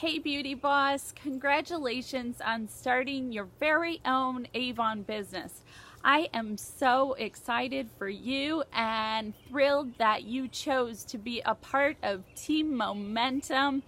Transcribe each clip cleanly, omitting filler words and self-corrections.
Hey Beauty Boss, congratulations on starting your very own Avon business. I am so excited for you and thrilled that you chose to be a part of Team Momentum.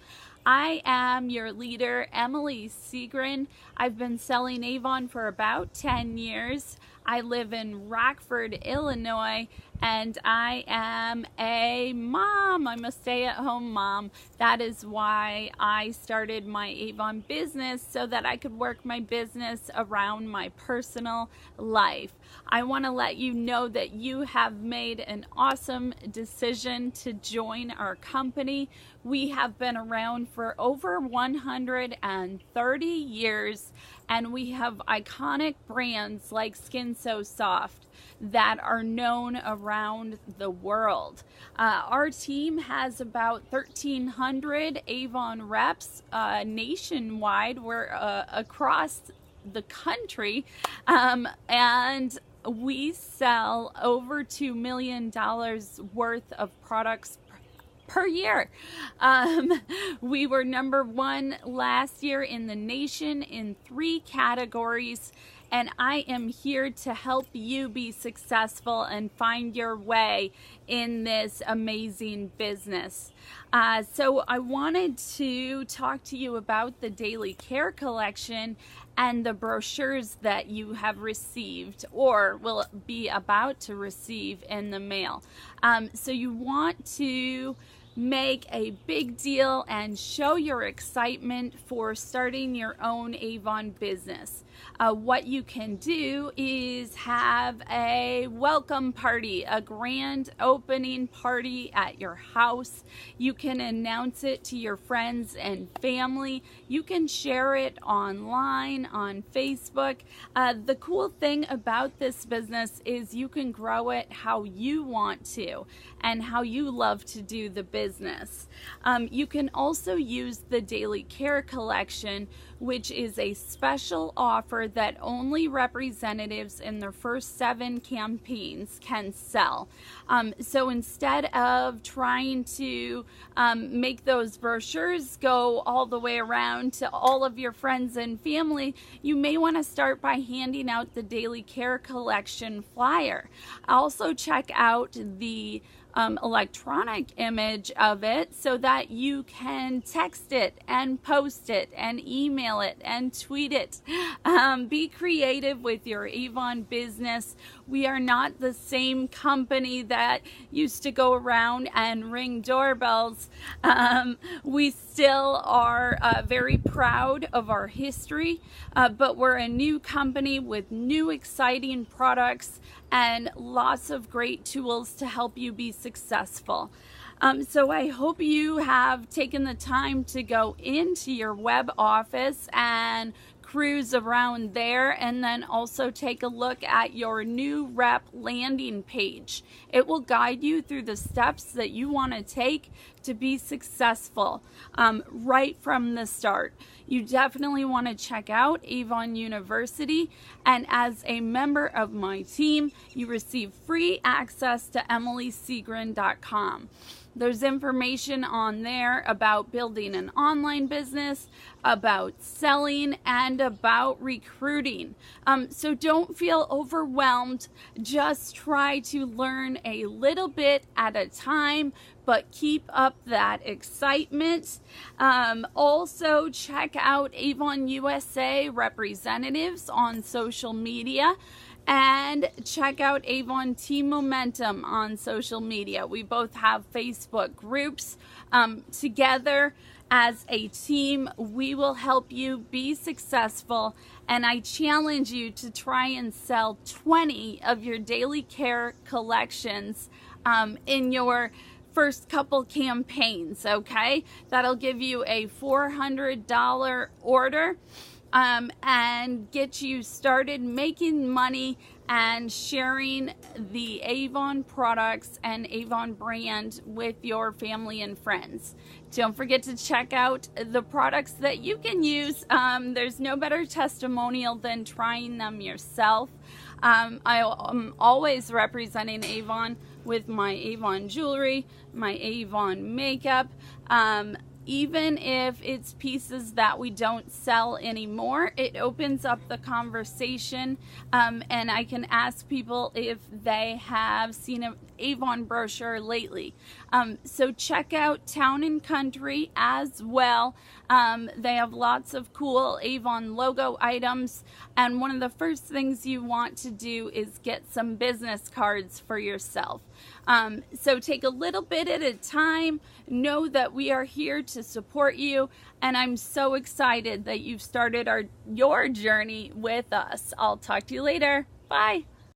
I am your leader, Emily Seagren. I've been selling Avon for about 10 years. I live in Rockford, Illinois, and I am a mom. I'm a stay-at-home mom. That is why I started my Avon business, so that I could work my business around my personal life. I want to let you know that you have made an awesome decision to join our company. We have been around for over 130 years, and we have iconic brands like Skin So Soft that are known around the world. Our team has about 1,300 Avon reps nationwide. We're across the country, and we sell over $2 million worth of products per year. We were number one last year in the nation in 3 categories, and I am here to help you be successful and find your way in this amazing business. So I wanted to talk to you about the Daily Care collection and the brochures that you have received or will be about to receive in the mail. So you want to make a big deal and show your excitement for starting your own Avon business. What you can do is have a welcome party, a grand opening party at your house. You can announce it to your friends and family. You can share it online on Facebook. The cool thing about this business is you can grow it how you want to and how you love to do the business. You can also use the Daily Care collection, which is a special offer that only representatives in their first 7 campaigns can sell. So instead of trying to make those brochures go all the way around to all of your friends and family, you may want to start by handing out the Daily Care collection flyer. Also check out the electronic image of it so that you can text it and post it and email it and tweet it. Be creative with your Avon business. We are not the same company that used to go around and ring doorbells. We still are very proud of our history, but we're a new company with new exciting products and lots of great tools to help you be successful. So I hope you have taken the time to go into your web office and cruise around there, and then also take a look at your new rep landing page. It will guide you through the steps that you want to take to be successful right from the start. You definitely want to check out Avon University, and as a member of my team, you receive free access to emilyseagren.com. There's information on there about building an online business, about selling, and about recruiting. So don't feel overwhelmed. Just try to learn a little bit at a time, but keep up that excitement. Also, check out Avon USA representatives on social media. And check out Avon Team Momentum on social media. We both have Facebook groups. Together as a team, we will help you be successful. And I challenge you to try and sell 20 of your Daily Care collections in your first couple campaigns, okay? That'll give you a $400 order. And get you started making money and sharing the Avon products and Avon brand with your family and friends. Don't forget to check out the products that you can use. There's no better testimonial than trying them yourself. I'm always representing Avon with my Avon jewelry, my Avon makeup, Even if it's pieces that we don't sell anymore, it opens up the conversation, and I can ask people if they have seen an Avon brochure lately. So check out Town & Country as well. They have lots of cool Avon logo items, and one of the first things you want to do is get some business cards for yourself. So take a little bit at a time. Know that we are here to support you, and I'm so excited that you've started your journey with us. I'll talk to you later. Bye.